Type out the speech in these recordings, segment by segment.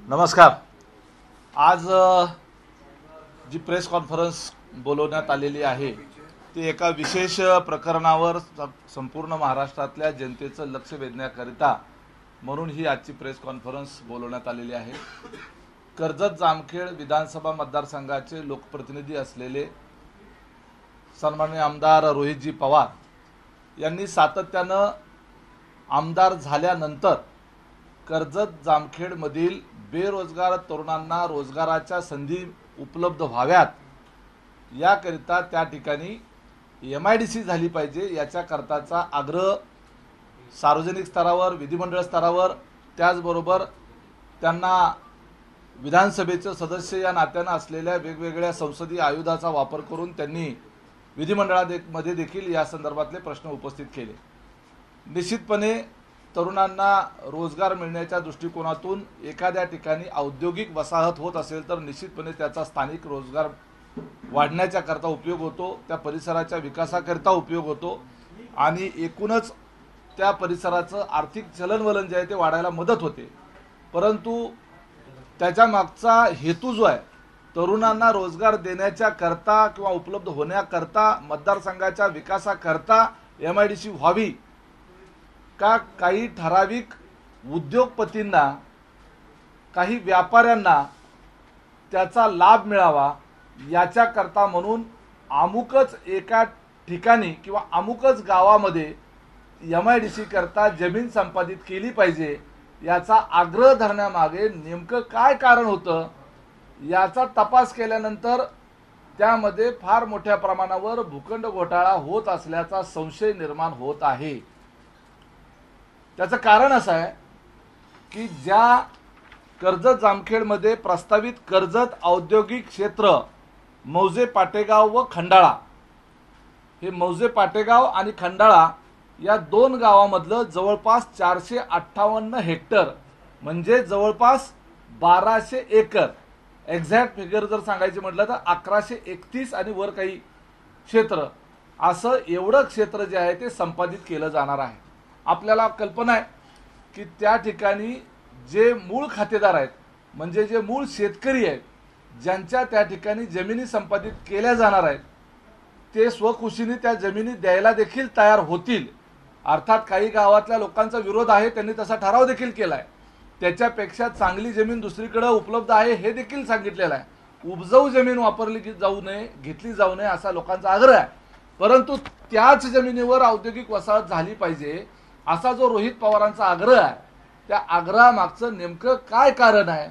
नमस्कार। आज जी press conference बोलवण्यात आलेली आहे ती एका विशेष प्रकरणावर संपूर्ण महाराष्ट्रातल्या जनतेचं लक्ष वेधण्याकरिता म्हणून ही आजची प्रेस कॉन्फरन्स बोलवण्यात आलेली आहे। कर्जत जामखेड विधानसभा मतदारसंघाचे लोकप्रतिनिधी असलेले सन्माननीय आमदार रोहितजी पवार यांनी सातत्यानं आमदार झाल्यानंतर कर्जत जामखेडमधील बेरोजगार तरुणांना रोजगाराच्या संधी उपलब्ध व्हाव्यात याकरिता त्या ठिकाणी MIDC झाली पाहिजे याच्याकरताचा आग्रह सार्वजनिक स्तरावर, विधिमंडळ स्तरावर, त्याचबरोबर त्यांना विधानसभेचे सदस्य या नात्याने असलेल्या वेगवेगळ्या संसदीय आयुधाचा वापर करून त्यांनी विधिमंडळामध्ये देखील या संदर्भातले प्रश्न उपस्थित केले। निश्चितपणे तरुणांना रोजगार मिळण्याच्या दृष्टिकोनातून एखाद्या ठिकाणी औद्योगिक वसाहत होत असेल तर निश्चितपणे त्याचा स्थानिक रोजगार वाढण्याच्या करता उपयोग होतो, त्या परिसराच्या विकासाकरिता उपयोग होतो आणि एकूणच त्या परिसराचं आर्थिक चलनवलन जे आहे ते वाढायला मदत होते। परंतु त्याच्या मागचा हेतू जो आहे तरुणांना रोजगार देण्याच्या करता किंवा उपलब्ध होण्याकरता मतदारसंघाच्या विकासाकरता MIDC व्हावी का काही ठराविक उद्योगपतींना, काही व्यापाऱ्यांना त्याचा लाभ मिळावा याच्याकरता म्हणून अमुकच एका ठिकाणी किंवा अमुकच गावामध्ये MIDC करता जमीन संपादित केली पाहिजे याचा आग्रह धरण्यामागे नेमकं काय कारण होतं याचा तपास केल्यानंतर त्यामध्ये फार मोठ्या प्रमाणावर भूखंड घोटाळा होत असल्याचा संशय निर्माण होत आहे। त्याचं कारण असं आहे की ज्या कर्जत जामखेडमध्ये प्रस्तावित कर्जत औद्योगिक क्षेत्र मौजे पाटेगाव व खंडाळा, हे मौजे पाटेगाव आणि खंडाळा या दोन गावामधलं जवळपास 458 हेक्टर म्हणजे जवळपास 1200 एकर, एक्झॅक्ट फिगर जर सांगायची म्हटलं तर 1131 आणि वर काही क्षेत्र, असं एवढं क्षेत्र जे आहे ते संपादित केलं जाणार आहे। आपल्याला कल्पना आहे की त्या ठिकाणी जे मूळ खातेदार आहेत म्हणजे जे मूळ शेतकरी आहेत ज्यांच्या त्या ठिकाणी जमिनी संपादित केल्या जाणार आहेत ते स्वखुशीने त्या जमिनी द्यायला देखील तयार होतील। अर्थात काही गावातल्या लोकांचा विरोध आहे, त्यांनी तसा ठराव देखील केलाय, त्याच्यापेक्षा चांगली जमीन दुसरीकडे उपलब्ध आहे हे देखील सांगितलेलं आहे। उपजाऊ जमीन वापरली जाऊ नये, घेतली जाऊ नये असा लोकांचा आग्रह आहे, परंतु त्याच जमिनीवर औद्योगिक वसाहत झाली पाहिजे असा जो रोहित पवारांचा आग्रह आहे त्या आग्रहामागचं नेमकं काय कारण आहे,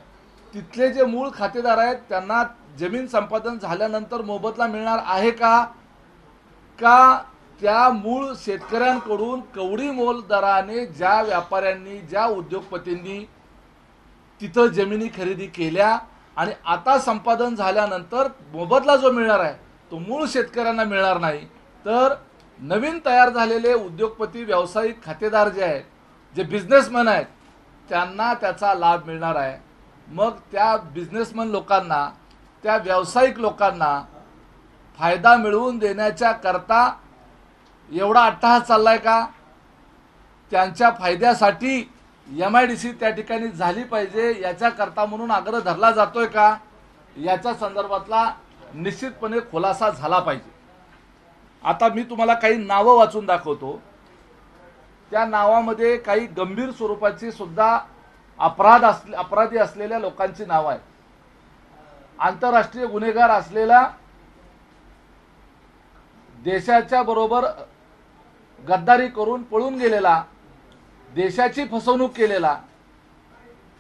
तिथले जे मूळ खातेदार आहेत त्यांना जमीन संपादन झाल्यानंतर मोबदला मिळणार आहे का त्या मूळ शेतकऱ्यांकडून कवडी मोल दराने ज्या व्यापाऱ्यांनी, ज्या उद्योगपतींनी तिथं जमिनी खरेदी केल्या आणि आता संपादन झाल्यानंतर मोबदला जो मिळणार आहे तो मूळ शेतकऱ्यांना मिळणार नाही तर नवीन तयार झालेले उद्योगपती, व्यावसायिक खातेदार जे आहेत, जे बिझनेसमॅन आहेत त्यांना त्याचा लाभ मिळणार आहे। मग त्या बिझनेसमॅन लोकांना, त्या व्यावसायिक लोकांना फायदा मिळवून देण्याच्या करता एवढा अट्टहास चाललाय का? त्यांच्या फायद्यासाठी MIDC त्या ठिकाणी झाली पाहिजे याच्याकरता म्हणून आग्रह धरला जातोय का याच्या संदर्भातला निश्चितपणे खुलासा झाला पाहिजे। आता मी तुम्हाला काही नावं वाचून दाखवतो, त्या नावामध्ये काही गंभीर स्वरूपाची सुद्धा अपराधी असलेल्या लोकांची नावं आहेत। आंतरराष्ट्रीय गुन्हेगार असलेला, देशाच्या बरोबर गद्दारी करून पळून गेलेला, देशाची फसवणूक केलेला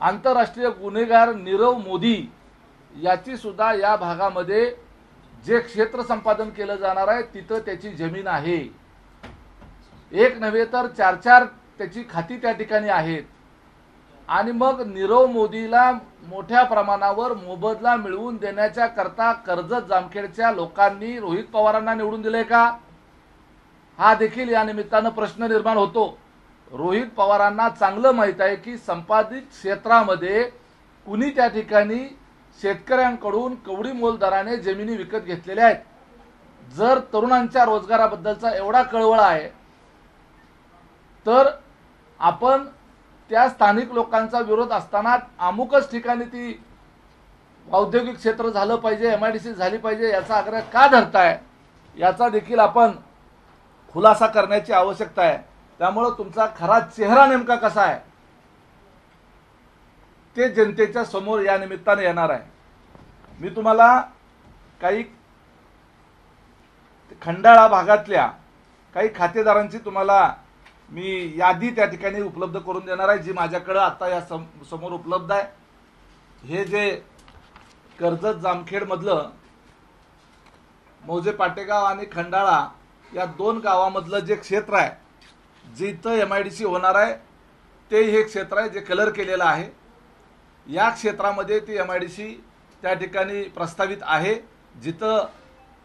आंतरराष्ट्रीय गुन्हेगार नीरव मोदी याची सुद्धा या भागामध्ये जे क्षेत्र संपादन केलं जाणार आहे तिथं त्याची जमीन आहे। एक नव्हे तर 4 त्याची खाती त्या ठिकाणी आहेत आणि मग नीरव मोदीला मोठ्या प्रमाणावर मोबदला मिळवून देण्याच्या करता कर्जत जामखेडच्या लोकांनी रोहित पवारांना निवडून दिले का हा देखील या निमित्तानं प्रश्न निर्माण होतो। रोहित पवारांना चांगलं माहित आहे की संपादित क्षेत्रामध्ये कुणी त्या ठिकाणी शेतकऱ्यांकडून कवडी मोल दराने जमिनी विकत घेतलेल्या आहेत। जर तरुणांच्या रोजगाराबद्दलचा एवढा कळवळा आहे तर आपण त्या स्थानिक लोकांचा विरोध असताना अमुकच ठिकाणी ती औद्योगिक क्षेत्र झालं पाहिजे, MIDC झाली पाहिजे याचा आग्रह का धरताय, याचा देखील आपण खुलासा करण्याची आवश्यकता आहे. त्यामुळे तुमचा खरा चेहरा नेमका कसा आहे ते जनतेच्या समोर या निमित्ताने येणार आहे. मी तुम्हाला काही खंडाळा भागातल्या काही खातेदारांची तुम्हाला मी यादी त्या ठिकाणी उपलब्ध करून देणार आहे, जी माझ्याकडे आता या समोर उपलब्ध आहे. हे जे कर्जत जामखेड मधलं मौजे पाटेगाव आणि खंडाळा या 2 गावामधलं जे क्षेत्र आहे, जिथं MIDC होणार आहे ते हे क्षेत्र आहे जे कलर केलेलं आहे. या क्षेत्रामध्ये ती MIDC त्या ठिकाणी प्रस्तावित आहे, जिथं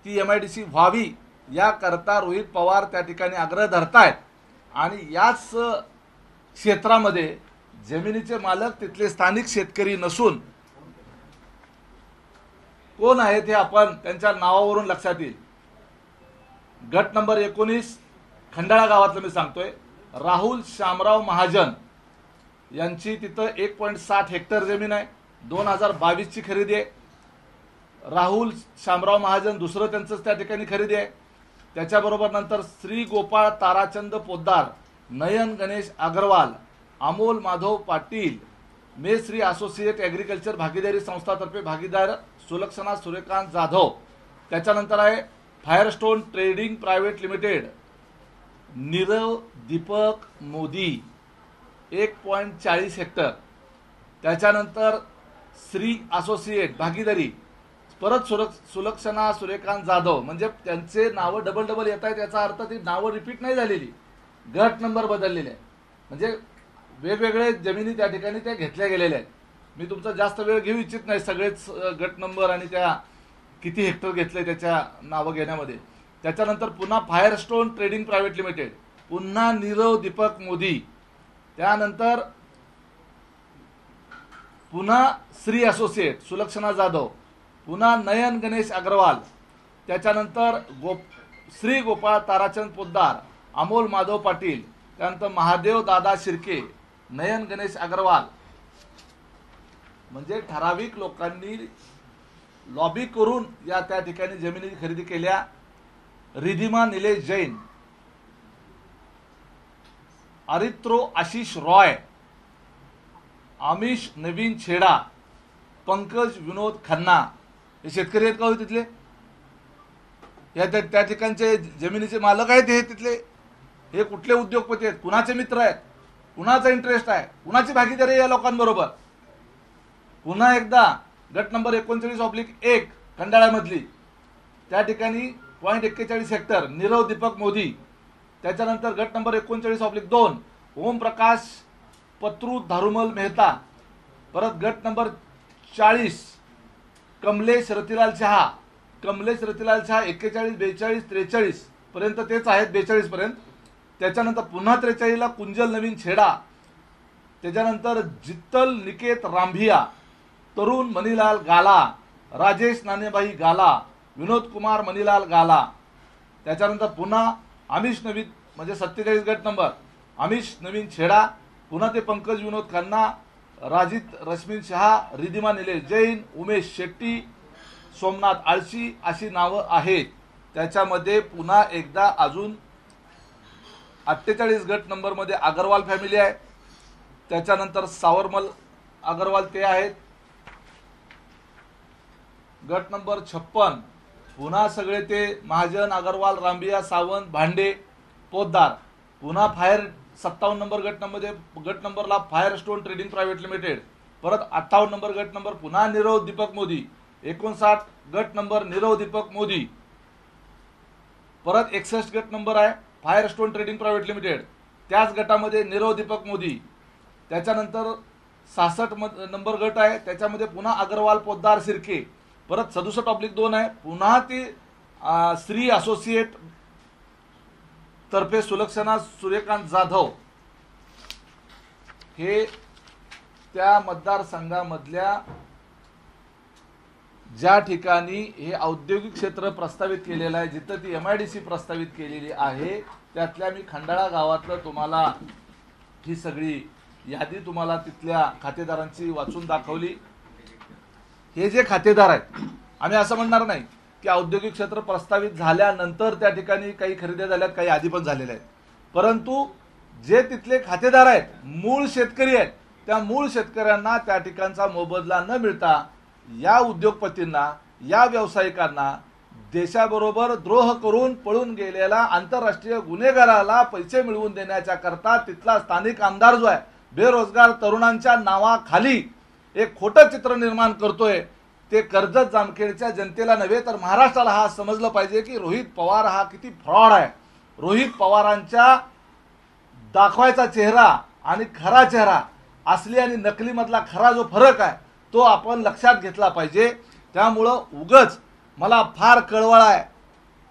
ती MIDC व्हावी याकरता रोहित पवार त्या ठिकाणी आग्रह धरतायत. आणि याच क्षेत्रामध्ये जमिनीचे मालक तिथले स्थानिक शेतकरी नसून कोण आहेत हे आपण त्यांच्या नावावरून लक्षात येईल. गट नंबर 19 खंडाळा गावातलं मी सांगतोय, राहुल शामराव महाजन यांची तिथं 1.60 हेक्टर जमीन आहे. 2022 ची खरेदी आहे. राहुल शामराव महाजन दुसरं त्यांचंच त्या ठिकाणी खरेदी आहे. त्याच्याबरोबर नंतर श्री गोपाळ ताराचंद पोद्दार, नयन गणेश अग्रवाल, अमोल माधव पाटील, मेश्री असोसिएट ॲग्रिकल्चर भागीदारी संस्थातर्फे भागीदार सुलक्षणा सूर्यकांत जाधव. त्याच्यानंतर आहे Firestone trading private limited, Nirav Deepak Modi 1.40 hectare. त्याच्यानंतर श्री असोसिएट भागीदारी परत सुलक्षणा सूर्यकांत जाधव, म्हणजे त्यांचे नावं डबल येत आहेत, याचा अर्थ ती नावं रिपीट नाही झालेली, गट नंबर बदललेले आहे, म्हणजे वेगवेगळे जमिनी त्या ठिकाणी त्या घेतल्या गेलेल्या आहेत. मी तुमचा जास्त वेळ घेऊ इच्छित नाही सगळेच गट नंबर आणि त्या किती हेक्टर घेतले त्याच्या नावं घेण्यामध्ये. त्याच्यानंतर पुन्हा फायरस्टोन ट्रेडिंग प्रायव्हेट लिमिटेड, पुन्हा नीरव दीपक मोदी, त्यानंतर पुन्हा श्री असोसिएट सुलक्षणा जाधव, पुन्हा नयन गणेश अग्रवाल, त्याच्यानंतर श्री गोपाळ ताराचंद पोद्दार, अमोल माधव पाटील, त्यानंतर महादेव दादा शिर्के, नयन गणेश अग्रवाल. म्हणजे ठराविक लोकांनी लॉबी करून या त्या ठिकाणी जमिनी खरेदी केल्या. रिधिमा निलेश जैन, अरित्रो आशिष रॉय, आमिष नवीन छेडा, पंकज विनोद खन्ना, हे शेतकरी आहेत का हो तिथले? या त्या ठिकाणचे जमिनीचे मालक आहेत हे तिथले? हे कुठले उद्योगपती आहेत? कुणाचे मित्र आहेत? कुणाचा इंटरेस्ट आहे? कुणाची भागीदारी या लोकांबरोबर? पुन्हा एकदा गट नंबर 39/1 खंडाळ्यामधली त्या ठिकाणी 0.41 हेक्टर नीरव दीपक मोदी. त्याच्यानंतर गट नंबर 39/2 ओमप्रकाश पत्रू धारुमल मेहता. परत गट नंबर 40 कमलेश रतिलाल शहा. कमलेश रतिलाल शहा 41, 42, 43 पर्यंत तेच आहेत, 42 पर्यंत. त्याच्यानंतर पुन्हा 43 ला कुंजल नवीन छेडा. त्याच्यानंतर जित्तल निकेत रांभिया, तरुण मनीलाल गाला, राजेश नानेबाई गाला, विनोद कुमार मनीलाल गाला. त्याच्यानंतर पुन्हा आमिष नवीन म्हणजे 47 गट नंबर आमिष नवीन छेडा, पुन्हा ते पंकज विनोद खन्ना, राजित रश्मीन शहा, रिधिमा निलेश जैन, उमेश शेट्टी, सोमनाथ आळशी अशी नावं आहेत. त्याच्यामध्ये पुन्हा एकदा अजून 48 गट नंबर मध्ये अग्रवाल फॅमिली आहे. त्याच्यानंतर सावरमल अग्रवाल ते आहेत. गट नंबर 56 पुन्हा सगळे ते महाजन अग्रवाल रांबिया सावंत भांडे पोद्दार. पुन्हा 57 नंबर गट नंबरला फायरस्टोन ट्रेडिंग प्रायव्हेट लिमिटेड. परत 58 नंबर गट नंबर पुन्हा नीरव दीपक मोदी. 59 गट नंबर नीरव दीपक मोदी. परत 61 गट नंबर आहे फायरस्टोन ट्रेडिंग प्रायव्हेट लिमिटेड, त्याच गटामध्ये नीरव दीपक मोदी. त्याच्यानंतर 66 नंबर गट आहे, त्याच्यामध्ये पुन्हा अग्रवाल पोद्दार शिर्के. परत 67/2 आहे, पुन्हा ती श्री असोसिएट तर्फे सुलक्षणा सूर्यकांत जाधव. हे त्या मतदारसंघामधल्या ज्या ठिकाणी हे औद्योगिक क्षेत्र प्रस्तावित केलेलं आहे, जिथं ती MIDC प्रस्तावित केलेली आहे, त्यातल्या मी खंडाळा गावातलं तुम्हाला ही सगळी यादी तुम्हाला तिथल्या खातेदारांची वाचून दाखवली. हे जे खातेदार आहेत, आम्ही असं म्हणणार नाही की औद्योगिक क्षेत्र प्रस्तावित झाल्यानंतर त्या ठिकाणी काही खरेदी झाल्यात, काही आधी पण झालेल्या आहेत, परंतु जे तिथले खातेदार आहेत, मूळ शेतकरी आहेत, त्या मूळ शेतकऱ्यांना त्या ठिकाणचा मोबदला न मिळता या उद्योगपतींना, या व्यावसायिकांना देशाबरोबर द्रोह करून पळून गेलेला आंतरराष्ट्रीय गुन्हेगाराला पैसे मिळवून देण्याच्या करता तिथला स्थानिक आमदार जो आहे, बेरोजगार तरुणांच्या नावाखाली एक खोटं चित्र निर्माण करतोय. ते कर्जत जामखेडच्या जनतेला नव्हे तर महाराष्ट्राला हा समजलं पाहिजे की रोहित पवार हा किती फ्रॉड आहे. रोहित पवारांच्या दाखवायचा चेहरा आणि खरा चेहरा, असली आणि नकली मधला खरा जो फरक आहे तो आपण लक्षात घेतला पाहिजे. त्यामुळं उगच मला फार कळवळ आहे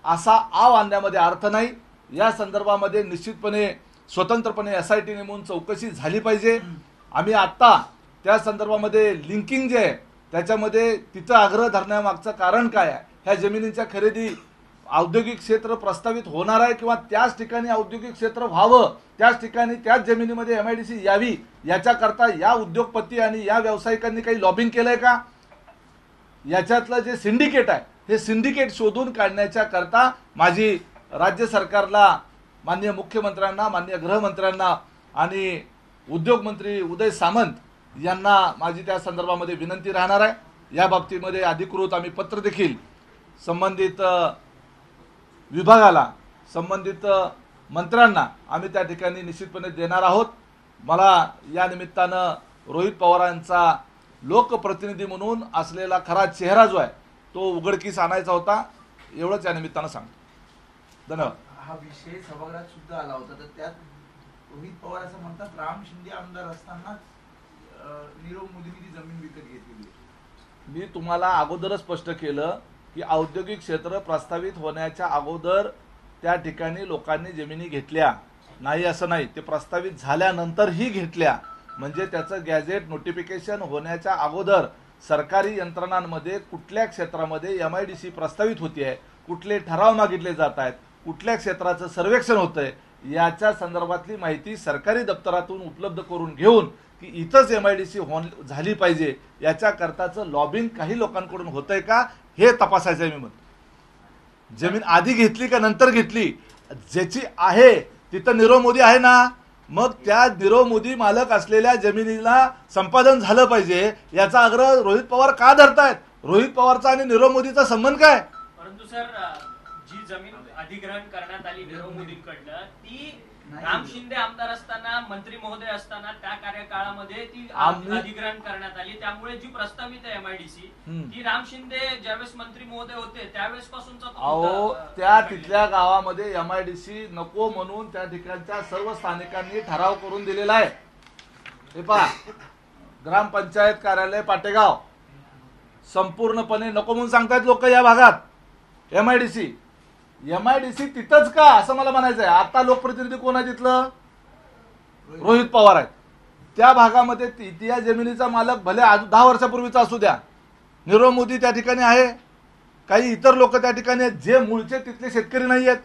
असा आव आणण्यामध्ये अर्थ नाही. या संदर्भामध्ये निश्चितपणे स्वतंत्रपणे SIT नेमून चौकशी झाली पाहिजे. आम्ही आत्ता त्या संदर्भामध्ये लिंकिंग जे आहे त्याच्यामध्ये तिथं आग्रह धरण्यामागचं कारण काय आहे, ह्या जमिनींच्या खरेदी औद्योगिक क्षेत्र प्रस्तावित होणार आहे किंवा त्याच ठिकाणी औद्योगिक क्षेत्र व्हावं, त्याच ठिकाणी त्याच जमिनीमध्ये MIDC यावी, याच्याकरता या उद्योगपती आणि या व्यावसायिकांनी काही लॉबिंग केलंय का? याच्यातलं जे सिंडिकेट आहे हे सिंडिकेट शोधून काढण्याच्या करता माझी राज्य सरकारला, माननीय मुख्यमंत्र्यांना, माननीय गृहमंत्र्यांना आणि उद्योग मंत्री उदय सामंत यांना माझी त्या संदर्भामध्ये विनंती राहणार आहे. या बाबतीमध्ये अधिकृत आम्ही पत्र देखील संबंधित विभागाला, संबंधित मंत्र्यांना आम्ही त्या ठिकाणी निश्चितपणे देणार आहोत. मला या निमित्तानं रोहित पवारांचा लोकप्रतिनिधी म्हणून असलेला खरा चेहरा जो आहे तो उघडकीस आणायचा होता, एवढंच या निमित्तानं सांगतो. धन्यवाद. हा विषय सभागृहात सुद्धा आला होता, तर त्यात रोहित पवार असं म्हणतात, राम शिंदे आमदार असताना नीरव मोदींनी ती जमीन विकत घेतलेली. मी तुम्हाला अगोदरच स्पष्ट केलं की औद्योगिक क्षेत्र प्रस्तावित होण्याच्या अगोदर त्या ठिकाणी लोकांनी जमिनी घेतल्या नाही असं नाही, ते प्रस्तावित झाल्यानंतरही घेतल्या. म्हणजे त्याचं गॅझेट नोटिफिकेशन होण्याच्या अगोदर सरकारी यंत्रणांमध्ये कुठल्या क्षेत्रामध्ये MIDC प्रस्तावित होती आहे, कुठले ठराव मागितले जात आहेत, कुठल्या क्षेत्राचं सर्वेक्षण होतंय, याच्या संदर्भातली माहिती सरकारी दप्तरातून उपलब्ध करून घेऊन की इथंच MIDC झाली पाहिजे याच्या करताचं लॉबिंग काही लोकांकडून होतंय का हे तपासायचं आहे. मी म्हणतो जमीन आधी घेतली का नंतर घेतली, ज्याची आहे तिथं नीरव मोदी आहे ना, मग त्या नीरव मोदी मालक असलेल्या जमिनीला संपादन झालं पाहिजे याचा आग्रह रोहित पवार का धरतायत? रोहित पवारचा आणि नीरव मोदीचा संबंध काय? परंतु सर, जी जमीन अधिग्रहण करण्यात आली नीरव मोदींकडनं ती राम शिंदे आमदार असताना, मंत्री महोदय असताना त्या कार्यकाळामध्ये ती अधिग्रहण करण्यात आली. त्यामुळे जी प्रस्तावित आहे MIDC ती राम शिंदे ज्यावेळेस मंत्री महोदय होते त्यावेळेस पासूनचा त्या तिथल्या गावामध्ये MIDC नको म्हणून त्या ठिकाणच्या सर्व स्थानिकांनी ठराव करून दिलेला आहे. हे पहा, ग्रामपंचायत कार्यालय पाटेगाव संपूर्णपणे नको म्हणून सांगतायत लोक या भागात. MIDC तिथंच का असं मला म्हणायचं आहे. आता लोकप्रतिनिधी कोण आहे तिथलं? रोहित पवार आहेत. त्या भागामध्ये त्या जमिनीचा मालक भले 10 वर्षापूर्वीचा असू द्या, नीरव मोदी त्या ठिकाणी आहे, काही इतर लोक त्या ठिकाणी आहेत, जे मूळचे तिथले शेतकरी नाही आहेत.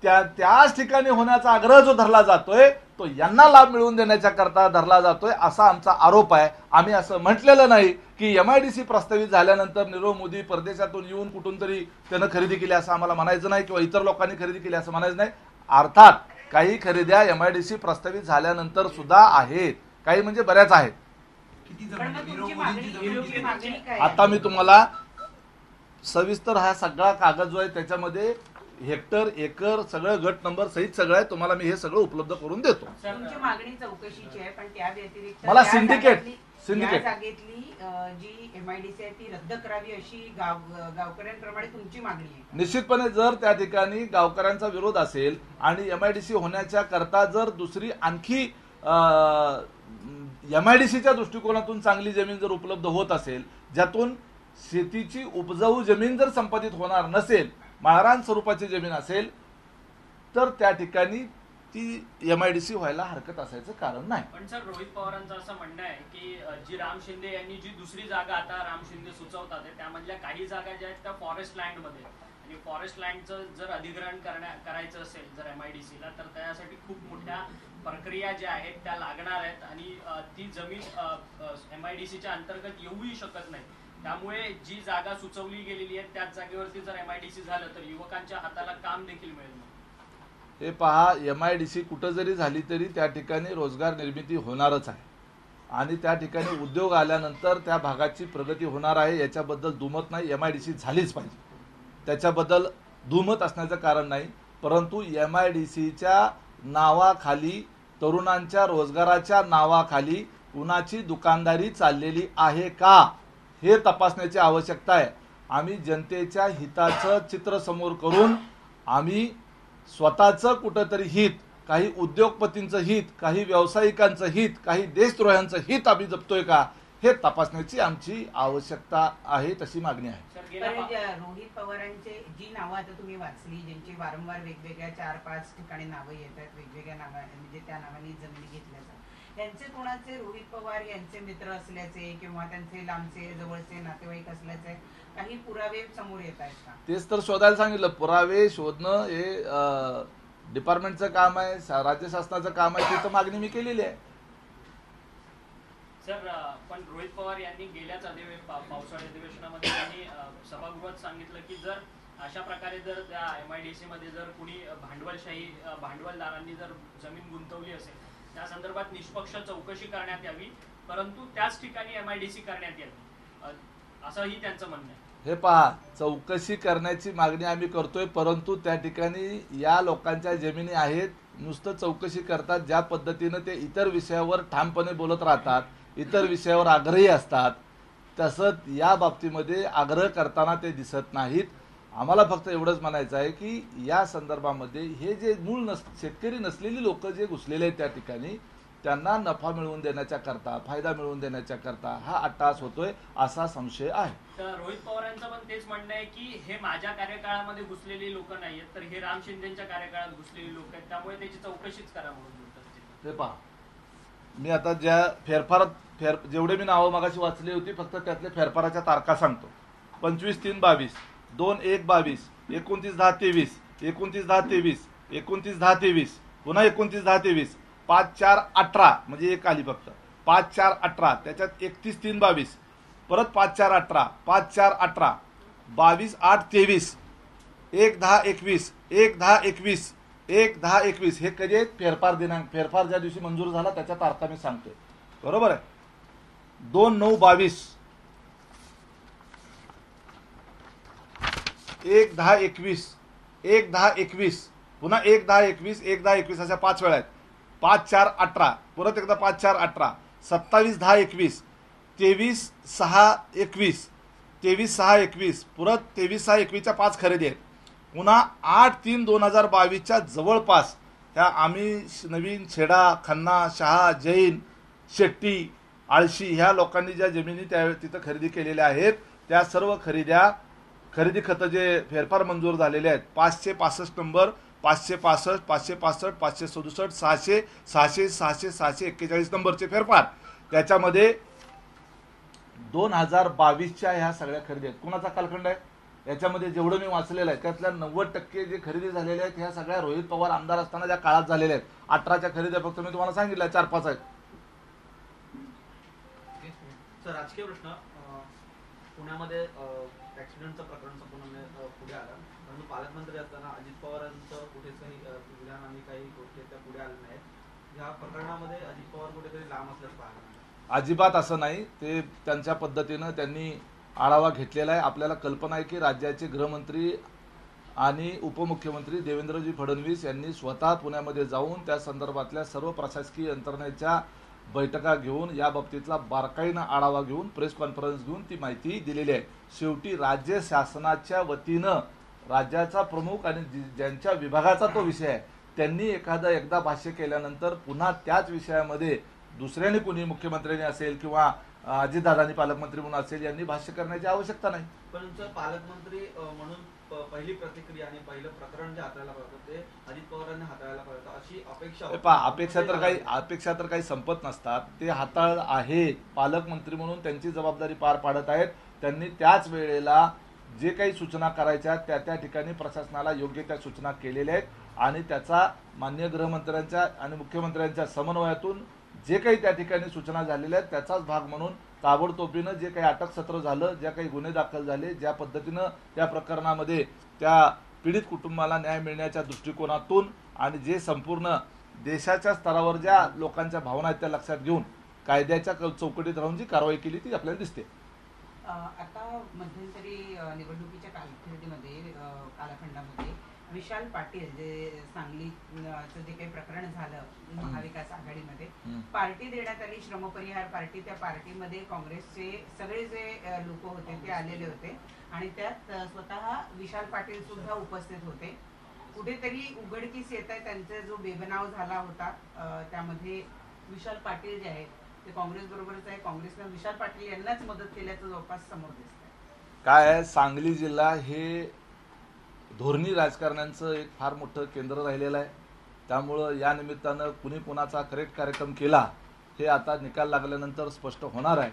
त्याच ठिकाणी होण्याचा आग्रह जो धरला जातोय तो यांना लाभ मिळवून देण्याच्या करता धरला जातोय असा आमचा आरोप आहे. आम्ही असं म्हटलेलं नाही की MIDC प्रस्तावित झाल्यानंतर नीरव मोदी परदेशातून येऊन कुठून तरी त्यानं खरेदी केली असं आम्हाला म्हणायचं नाही, किंवा इतर लोकांनी खरेदी केली असं म्हणायचं नाही. अर्थात काही खरेद्या MIDC प्रस्तावित झाल्यानंतर सुद्धा आहेत, काही म्हणजे बऱ्याच आहेत. आता मी तुम्हाला सविस्तर हा सगळा कागद जो आहे त्याच्यामध्ये हेक्टर, एकर, सगळं गट नंबर सहित सगळं आहे, तुम्हाला मी हे सगळं उपलब्ध करून देतो. तुमची मागणी चौकशीची आहे, पण त्या व्यतिरिक्त मला सिंडिकेट जागेतली जी MIDC आहे ती रद्द करावी अशी गावकऱ्यांप्रमाणे तुमची मागणी आहे. निश्चितपणे जर त्या ठिकाणी गावकऱ्यांचा विरोध असेल आणि MIDC होण्याच्या करता जर दुसरी आणखी MIDCच्या दृष्टिकोनातून चांगली जमीन जर उपलब्ध होत असेल, ज्यातून शेतीची उपजाऊ जमीन जर संपादित होणार नसेल, महारान स्वरूपाची जमीन असेल, तर त्या ठिकाणी ती MIDC व्हायला हरकत असायचं कारण नाही. पण सर, रोहित पवारांचं असं म्हणणं आहे की जी राम शिंदे यांनी जी दुसरी जागा आता राम शिंदे सुचवतात त्यामधल्या काही जागा ज्या आहेत त्या फॉरेस्ट लँड मध्ये, आणि फॉरेस्ट लँडचं जर अधिग्रहण करायचं असेल जर MIDCला, तर त्यासाठी खूप मोठ्या प्रक्रिया ज्या आहेत त्या लागणार आहेत आणि ती जमीन MIDCच्या अंतर्गत येऊही शकत नाही. त्यामुळे जी जागा सुचवली गेलेली आहे त्याच जागेवरती जर MIDC झालं तर युवकांच्या हाताला काम देखील मिळेल. हे पहा, MIDC कुठं जरी झाली तरी त्या ठिकाणी रोजगार निर्मिती होणारच आहे आणि त्या ठिकाणी उद्योग आल्यानंतर त्या भागाची प्रगती होणार आहे, याच्याबद्दल दुमत नाही. MIDC झालीच पाहिजे, त्याच्याबद्दल दुमत असण्याचं कारण नाही. परंतु MIDCच्या नावाखाली, तरुणांच्या रोजगाराच्या नावाखाली कुणाची दुकानदारी चाललेली आहे का, हे तपासण्याची आवश्यकता आहे. आम्ही जनतेच्या हिताचं चित्र समोर करून आम्ही स्वतःचं कुठंतरी हित, काही उद्योगपतींचं हित, काही व्यावसायिकांचं हित, काही देशद्रोह्यांचं हित आम्ही जपतोय का, हे तपासण्याची आमची आवश्यकता आहे, तशी मागणी आहे. रोहित पवारांचे जी नावं आता तुम्ही वाचली, ज्यांची वारंवार वेगवेगळ्या 4-5 ठिकाणी नावं येतात, वेगवेगळ्या नावाने म्हणजे त्या नावाने जमिनी घेतल्या जातात, यांचे कोणाचे रोहित पवार यांचे मित्र असल्याचे किंवा त्यांचे लांबचे जवळचे नातेवाईक असल्याचे काही पुरावे समोर येत आहेत का? तेच तर शोधायला सांगितलं. पुरावे शोधणं हे डिपार्टमेंटचं काम आहे, राज्य शासनाचं काम आहे. तिथं मागणी मी केलेली आहे. सर, पण रोहित पवार यांनी गेल्याच पावसाळी अधिवेशनामध्ये त्यांनी सभागृहात सांगितलं की जर अशा प्रकारे जर त्या MIDC मध्ये जर कुणी भांडवलदारांनी जर जमीन गुंतवली असेल त्या संदर्भात निष्पक्ष चौकशी करण्यात यावी, परंतु त्याच ठिकाणी MIDC करण्यात यावी, असंही त्यांचं म्हणणं आहे. हे पहा, चौकशी करण्याची मागणी आम्ही करतोय, परंतु त्या ठिकाणी या लोकांच्या जमिनी आहेत. नुसतं चौकशी करतात, ज्या पद्धतीनं ते इतर विषयावर ठामपणे बोलत राहतात, इतर विषयावर आग्रही असतात, तसंच या बाबतीमध्ये आग्रह करताना ते दिसत नाहीत. आम्हाला फक्त एवढंच म्हणायचं आहे की या संदर्भामध्ये हे जे शेतकरी नसलेली लोक जे घुसलेले आहेत त्या ठिकाणी, त्यांना नफा मिळवून देण्याच्या करता, फायदा मिळवून देण्याच्या करता हा अट्टहास होतोय, असा संशय आहे. तर रोहित पवारांचं पण तेच म्हणणं आहे की हे माझ्या कार्यकाळामध्ये घुसलेली लोक नाहीयेत, तर हे राम शिंदेच्या कार्यकाळात घुसलेली लोक आहेत, त्यामुळे त्याची चौकशीच करा म्हणून बोलतात. हे पहा, मी आता जेवढे मी नावं मागाशी वाचली होती, फक्त त्यातले फेरफाराच्या तारखा सांगतो. 25/3/22, 2/1/22, 29/10/23, 29/10/23, 29/10/23, पुन्हा 29/10/23, 5/4/18, म्हणजे एक आली फक्त 5/4/18, त्याच्यात 31/3/22, परत 5/4/18, 5/4/18, 22/8/23, 1/10/21, 1/10/21, 1/10/21, हे कधी आहेत? फेरफार ज्या दिवशी मंजूर झाला त्याच्या तारखा मी सांगतोय, बरोबर आहे. 2/9/22, 1/10/21, 1/10/21, पुन्हा 1/10/21, 1/10/21, अशा 5 वेळा आहेत. 5/4/18, परत एकदा 5/4/18, 27/10/21, 23/6/21, 23/6/21, परत 23/6/21च्या 5 खरेदी आहेत. पुन्हा 8/3/2022च्या जवळपास ह्या आम्ही नवीन छेडा, खन्ना, शहा, जैन, शेट्टी, आळशी ह्या लोकांनी ज्या जमिनी त्या तिथं खरेदी केलेल्या आहेत, त्या सर्व खरेदी खतं जे फेरफार मंजूर झालेले आहेत, 565 नंबर, 565, 565, 567, 600, 600, 600, 641 नंबरचे फेरफार, त्याच्यामध्ये 2022च्या ह्या सगळ्या खरेदी आहेत. कोणाचा कालखंड आहे? याच्यामध्ये जेवढं मी वाचलेलं आहे त्यातल्या 90% जे खरेदी झालेल्या आहेत ह्या सगळ्या रोहित पवार आमदार असताना ज्या काळात झालेल्या आहेत. 18च्या खरेदी फक्त मी तुम्हाला सांगितलं 4-5 आहेत. सर, राजकीय प्रश्न. पुण्यामध्ये ऍक्सिडेंटचं प्रकरण संपूर्ण पुढे आलं, परंतु पालकमंत्री असताना अजित पवारांचं कुठेच काही विधान आणि काही गोष्टी त्या पुढे आल्या नाहीत. या प्रकरणामध्ये अजित पवार कुठेतरी लांब असल्याचं पाहायला मिळालं. अजिबात असं नाही. ते त्यांच्या पद्धतीनं त्यांनी आढावा घेतलेला आहे. आपल्याला कल्पना आहे की राज्याचे गृहमंत्री आणि उपमुख्यमंत्री देवेंद्रजी फडणवीस यांनी स्वतः पुण्यामध्ये जाऊन त्या संदर्भातल्या सर्व प्रशासकीय यंत्रणेच्या बैठका घेऊन या बाबतीतला बारकाईनं आढावा घेऊन प्रेस कॉन्फरन्स घेऊन ती माहिती दिलेली आहे. शेवटी राज्य शासनाच्या वतीनं राज्याचा प्रमुख आणि ज्यांच्या विभागाचा तो विषय आहे त्यांनी एकदा भाष्य केल्यानंतर पुन्हा त्याच विषयामध्ये दुसऱ्याने कुणी मुख्यमंत्र्यांनी असेल किंवा अजितदादांनी पालकमंत्री म्हणून असेल यांनी भाष्य करण्याची आवश्यकता नाही. पण सर, पालकमंत्री म्हणून पहिली प्रतिक्रिया आणि पहिलं प्रकरण जे हाताळायला पाहिजे ते अजित पवारांनी हाताळायला पाहिजे अशी अपेक्षा. अपेक्षा तर काही संपत नसतात. ते हाताळ आहे, पालकमंत्री म्हणून त्यांची जबाबदारी पार पाडत आहेत. त्यांनी त्याच वेळेला जे काही सूचना करायच्या त्या ठिकाणी प्रशासनाला योग्य त्या सूचना केलेल्या आहेत. आणि त्याचा माननीय गृहमंत्र्यांच्या आणि मुख्यमंत्र्यांच्या समन्वयातून जे काही त्या ठिकाणी सूचना झालेल्या आहेत त्याचाच भाग म्हणून ताबडतोबीनं जे काही अटक सत्र झालं, ज्या काही गुन्हे दाखल झाले, ज्या पद्धतीनं त्या प्रकरणामध्ये त्या पीडित कुटुंबाला न्याय मिळण्याच्या दृष्टिकोनातून आणि जे संपूर्ण देशाच्या स्तरावर ज्या लोकांच्या भावना आहेत त्या लक्षात घेऊन कायद्याच्या चौकटीत राहून जी कारवाई केली ती आपल्याला दिसते. आता मध्यंतरी निवडणुकीच्या कालखंडामध्ये कालखंडामध्ये विशाल पाटील जे सांगलीचं जे काही प्रकरण झालं महाविकास आघाडीमध्ये पार्टी देण्यात आली, श्रमपरिहार पार्टी. त्या पार्टीमध्ये काँग्रेसचे सगळे जे लोक होते ते आलेले होते आणि त्यात स्वतः विशाल पाटील सुद्धा उपस्थित होते. कुठेतरी उघडकीस येत आहे त्यांचा जो बेबनाव झाला होता त्यामध्ये विशाल पाटील जे आहेत ते काँग्रेस बरोबरच आहे. काँग्रेसनं विशाल पाटील यांनाच मदत केल्याचं जवळपास समोर दिसतंय. काय आहे, सांगली जिल्हा हे धोरणी राजकारण्यांचं एक फार मोठं केंद्र राहिलेलं आहे. त्यामुळं या निमित्तानं कुणी कुणाचा करेक्ट कार्यक्रम केला हे आता निकाल लागल्यानंतर स्पष्ट होणार आहे.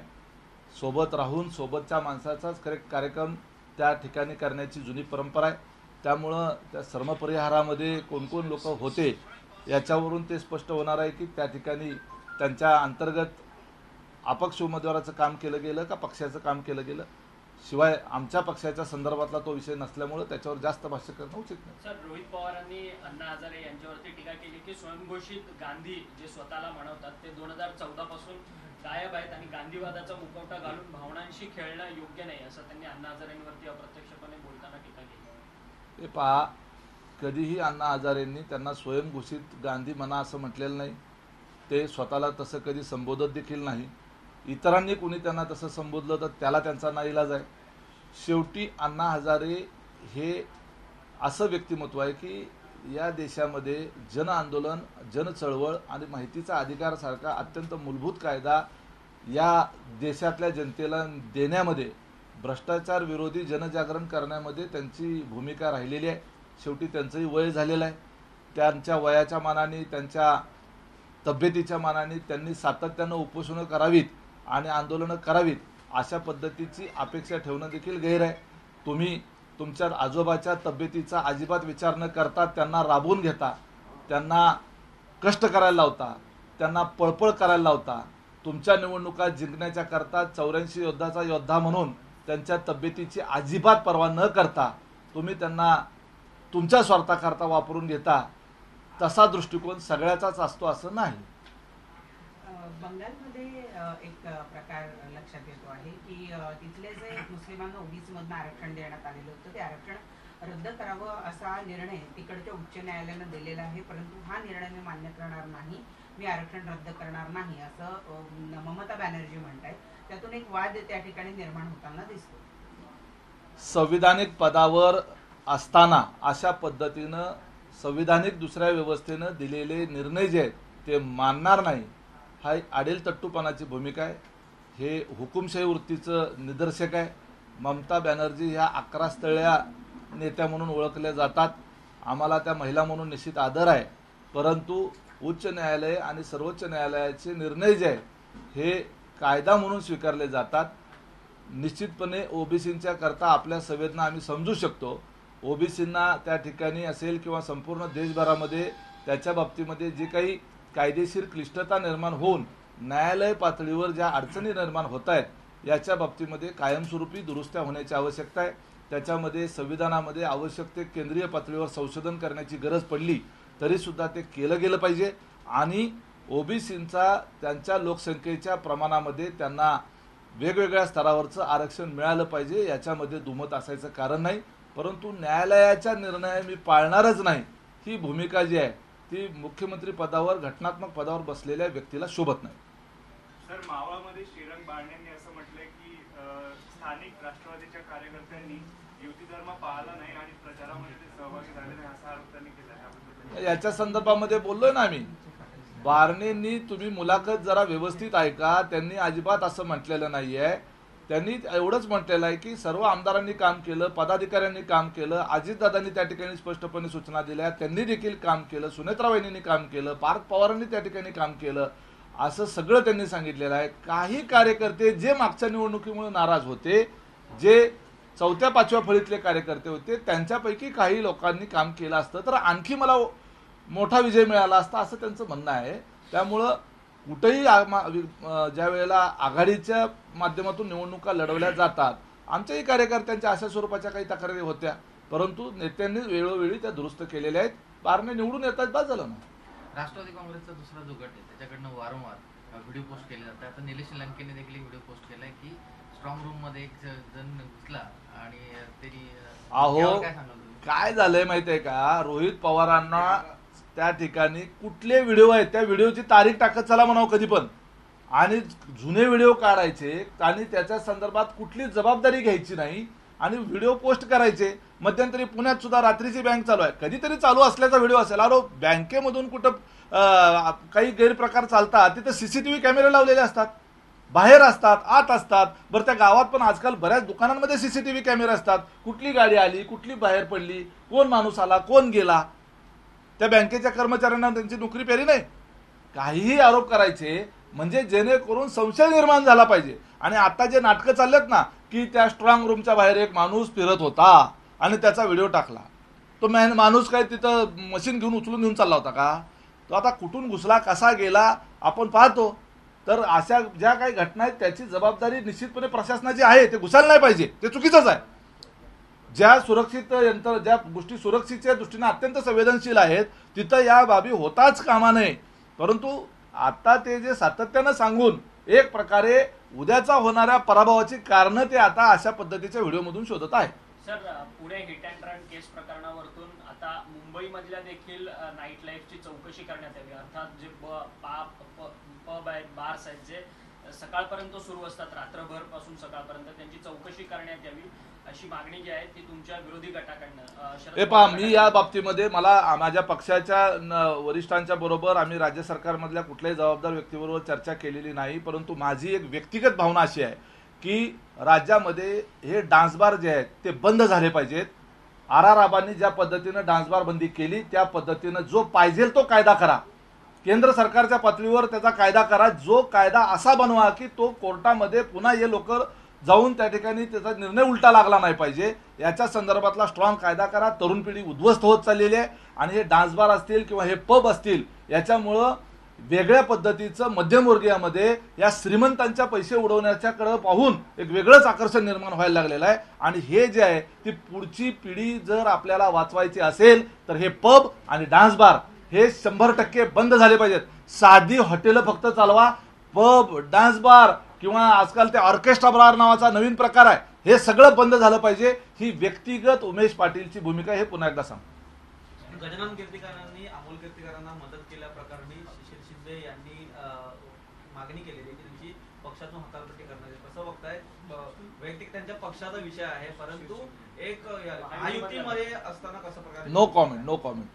सोबत राहून सोबतच्या माणसाचाच करेक्ट कार्यक्रम त्या ठिकाणी करण्याची जुनी परंपरा आहे. त्यामुळं त्या श्रमपरिहारामध्ये कोण कोण लोक होते याच्यावरून ते स्पष्ट होणार आहे की त्या ठिकाणी त्यांच्या अंतर्गत अपक्ष उमेदवाराचं काम केलं गेलं का पक्षाचं काम केलं गेलं. शिवाय आमच्या पक्षाच्या संदर्भातला तो विषय नसल्यामुळे त्याच्यावर जास्त भाष्य करणं उचित नाही. सर, रोहित पवारांनी अण्णा हजारे यांच्यावरती टीका केली की स्वयंघोषित गांधी जे स्वतःला म्हणवतात ते 2014 पासून गायब आहेत आणि गांधीवादाचा मुखवटा घालून भावनांशी खेळणं योग्य नाही असं त्यांनी अण्णा हजारेंवरती अप्रत्यक्षपणे बोलताना टीका केली. हे पहा, कधीही अण्णा हजारेंनी त्यांना स्वयंघोषित गांधी म्हणा असं म्हटलेलं नाही. ते स्वतःला तसं कधी संबोधत देखील नाही. इतरांनी कुणी त्यांना तसं संबोधलं तर त्याला त्यांचा नाईलाज आहे. शेवटी अण्णा हजारे हे असं व्यक्तिमत्व आहे की या देशामध्ये जन आंदोलन, जन चळवळ आणि माहितीचा अधिकारसारखा अत्यंत मूलभूत कायदा या देशातल्या जनतेला देण्यामध्ये, भ्रष्टाचार विरोधी जनजागरण करण्यामध्ये त्यांची भूमिका राहिलेली आहे. शेवटी त्यांचंही वय झालेलं आहे. त्यांच्या वयाच्या मानाने, त्यांच्या तब्येतीच्या मानाने त्यांनी सातत्यानं उपोषणं करावीत आणि आंदोलनं करावीत अशा पद्धतीची अपेक्षा ठेवणं देखील गैर आहे. तुम्ही तुमच्या आजोबाच्या तब्येतीचा अजिबात विचार न करता त्यांना राबवून घेता, त्यांना कष्ट करायला लावता, त्यांना पळपळ करायला लावता. तुमच्या निवडणुका जिंकण्याच्या करता 84 योद्धाचा योद्धा म्हणून त्यांच्या तब्येतीची अजिबात पर्वा न करता तुम्ही त्यांना तुमच्या स्वार्थाकरता वापरून घेता. तसा दृष्टिकोन सगळ्याचाच असतो असं नाही. बंगालमध्ये एक प्रकार लक्षात येतो आहे की तिथले जे मुस्लिमांना ओबीसी मधनं आरक्षण देण्यात आलेलं होतं ते आरक्षण रद्द करावं असा निर्णय तिकडच्या उच्च न्यायालयानं दिलेला आहे. परंतु हा निर्णय मी मान्य करणार नाही, मी आरक्षण रद्द करणार नाही असं ममता बॅनर्जी म्हणतायत. त्यातून एक वाद त्या ठिकाणी निर्माण होताना दिसतो. संविधानिक पदावर असताना अशा पद्धतीनं संविधानिक दुसऱ्या व्यवस्थेनं दिलेले निर्णय जे आहेत ते मानणार नाही, हा एक आडेलतट्टूपणाची भूमिका आहे. हे हुकुमशाही वृत्तीचं निदर्शक आहे. ममता बॅनर्जी ह्या 11 स्थळ्या नेत्या म्हणून ओळखल्या जातात. आम्हाला त्या महिला म्हणून निश्चित आदर आहे. परंतु उच्च न्यायालय आणि सर्वोच्च न्यायालयाचे निर्णय जे आहेत हे कायदा म्हणून स्वीकारले जातात. निश्चितपणे ओबीसींच्या करता आपल्या संवेदना आम्ही समजू शकतो. ओबीसींना त्या ठिकाणी असेल किंवा संपूर्ण देशभरामध्ये त्याच्या बाबतीमध्ये जे काही कायदेशीर क्लिष्टता निर्माण होऊन न्यायालय पातळीवर ज्या अडचणी निर्माण होत आहेत याच्या बाबतीमध्ये कायमस्वरूपी दुरुस्त्या होण्याची आवश्यकता आहे. त्याच्यामध्ये संविधानामध्ये आवश्यक ते केंद्रीय पातळीवर संशोधन करण्याची गरज पडली तरीसुद्धा ते केलं गेलं पाहिजे आणि ओबीसींचा त्यांच्या लोकसंख्येच्या प्रमाणामध्ये त्यांना वेगवेगळ्या स्तरावरचं आरक्षण मिळालं पाहिजे याच्यामध्ये दुमत असायचं कारण नाही. परंतु न्यायालयाच्या निर्णय मी पाळणारच नाही ही भूमिका जी आहे ती मुख्यमंत्री पदावर, घटनात्मक पदावर बसलेल्या व्यक्तीला शोभत नाही. सर, मावळामध्ये श्रीरंग बारण्यांनी असं म्हटलंय की स्थानिक राष्ट्रवादीच्या कार्यकर्त्यांनी युती धर्म पाळला नाही आणि प्रचारामध्ये ते सहभागी झाले नाही असा आरोप त्यांनी केला. याच्या संदर्भामध्ये बोललोय ना आम्ही. बारणेंनी, तुम्ही मुलाखत जरा व्यवस्थित ऐका, त्यांनी अजिबात असं म्हटलेलं नाहीये. त्यांनी एवढंच म्हटलेलं आहे की सर्व आमदारांनी काम केलं, पदाधिकाऱ्यांनी काम केलं, अजितदादांनी त्या ठिकाणी स्पष्टपणे सूचना दिल्या, त्यांनी देखील काम केलं, सुनेत्राबाईंनी काम केलं, पार्थ पवारांनी त्या ठिकाणी काम केलं, असं सगळं त्यांनी सांगितलेलं आहे. काही कार्यकर्ते जे मागच्या निवडणुकीमुळे नाराज होते, जे चौथ्या पाचव्या फळीतले कार्यकर्ते होते, त्यांच्यापैकी काही लोकांनी काम केलं असतं तर आणखी मला मोठा विजय मिळाला असता असं त्यांचं म्हणणं आहे. त्यामुळं कुठेही ज्या वेळेला आघाडीच्या माध्यमातून निवडणुका लढवल्या जातात, आमच्याही कार्यकर्त्यांच्या अशा स्वरूपाच्या काही तक्रारी होत्या, परंतु नेत्यांनी वेळोवेळी त्या दुरुस्त केलेल्या आहेत. बारणे निवडून येतात, बाद झालं ना. राष्ट्रवादी काँग्रेसचा दुसरा जो गट आहे त्याच्याकडनं वारंवार व्हिडिओ पोस्ट केले जातात. आता निलेश लंकेने देखील एक व्हिडिओ पोस्ट केलाय की स्ट्रॉंग रूम मध्ये एक जण घुसला आणि त्यांनी अहो काय सांगाल तुम्ही? काय झालंय माहितीये का, रोहित पवारांना त्या ठिकाणी कुठले व्हिडिओ आहेत त्या व्हिडिओची तारीख टाकत चला म्हणावं कधी पण, आणि जुने व्हिडिओ काढायचे आणि त्याच्या संदर्भात कुठली जबाबदारी घ्यायची नाही आणि व्हिडिओ पोस्ट करायचे. मध्यंतरी पुण्यात सुद्धा रात्रीची बँक चालू आहे, कधीतरी चालू असल्याचा व्हिडिओ असेल. अरे बँकेमधून कुठं काही गैरप्रकार चालतात तिथे सीसीटीव्ही कॅमेरे लावलेले असतात, बाहेर असतात, आत असतात. बरं त्या गावात पण आजकाल बऱ्याच दुकानांमध्ये सीसीटीव्ही कॅमेरे असतात. कुठली गाडी आली, कुठली बाहेर पडली, कोण माणूस आला, कोण गेला, त्या बँकेच्या कर्मचाऱ्यांना त्यांची नोकरी पेरी नाही. काहीही आरोप करायचे म्हणजे जेणेकरून संशय निर्माण झाला पाहिजे. आणि आता जे नाटकं चाललेत ना की त्या स्ट्रॉंग रूमच्या बाहेर एक माणूस फिरत होता आणि त्याचा व्हिडिओ टाकला, तो माणूस काय तिथं मशीन घेऊन उचलून घेऊन चालला होता का? तो आता कुठून घुसला, कसा गेला आपण पाहतो. तर अशा ज्या काही घटना आहेत त्याची जबाबदारी निश्चितपणे प्रशासनाची आहे. ते घुसायला नाही पाहिजे, ते चुकीचंच आहे. ज्या ज्या गोष्टी सुरक्षेच्या दृष्टीने अत्यंत संवेदनशील आहेत तिथं या बाबी होताच कामा नये. परंतु आता ते जे सातत्यानं सांगून एक प्रकारे उद्याचा होणाऱ्या पराभवाची कारणं ते आता अशा पद्धतीच्या व्हिडिओमधून शोधत आहे. Sir, Pune hit and run case प्रकरणावरतून आता मुंबईमधल्या देखील नाईट लाईफची चौकशी करण्यात यावी. अर्थात जे पब आहेत, बार्स आहेत जे सकाळपर्यंत सुरू असतात, रात्रभर पासून सकाळपर्यंत, त्यांची चौकशी करण्यात यावी अशी मागणी जी आहे ती तुमच्या विरोधी गटाकडनं. हे पहा, मी या बाबतीमध्ये मला माझ्या पक्षाच्या वरिष्ठांच्या बरोबर आम्ही राज्य सरकारमधल्या कुठल्याही जबाबदार व्यक्तीबरोबर चर्चा केलेली नाही. परंतु माझी एक व्यक्तिगत भावना अशी आहे की राज्यामध्ये हे डान्स बार जे आहेत ते बंद झाले पाहिजेत. आबांनी ज्या पद्धतीनं डान्स बार बंदी केली त्या पद्धतीनं जो पाहिजे तो कायदा करा. केंद्र सरकारच्या पातळीवर त्याचा कायदा करा. जो कायदा असा बनवा की तो कोर्टामध्ये पुन्हा हे लोक जाऊन त्या ठिकाणी त्याचा निर्णय उलटा लागला नाही पाहिजे. याच्या संदर्भातला स्ट्रॉंग कायदा करा. तरुण पिढी उद्ध्वस्त होत चाललेली आहे आणि हे डान्स बार असतील किंवा हे पब असतील याच्यामुळं वेगळ्या पद्धतीचं मध्यमवर्गीयामध्ये या श्रीमंतांच्या पैसे उडवण्याच्याकडे पाहून एक वेगळंच आकर्षण निर्माण व्हायला लागलेलं आहे. आणि हे जे आहे ती पुढची पिढी जर आपल्याला वाचवायची असेल तर हे पब आणि डान्स बार हे 100% बंद झाले पाहिजेत. साधी हॉटेलं फक्त चालवा. पब, डान्स बार किंवा आजकाल ते ऑर्केस्ट्रा बार नावाचा नवीन प्रकार आहे, हे सगळं बंद झालं पाहिजे. ही व्यक्तिगत उमेश पाटीलची भूमिका हे पुन्हा एकदा सांग. गजानन कीर्तिकारांनी अमोल कीर्तिकारांना मदत केल्याप्रकरणी शिशिर शिंदे यांनी मागणी केलेली की त्यांची पक्षातून हकालपट्टी करण्यात येईल. कसं बघताय, वैयक्तिक त्यांच्या पक्षाचा विषय आहे, परंतु एक महायुतीमध्ये असताना कसं प्रकारे. No comment, no comment.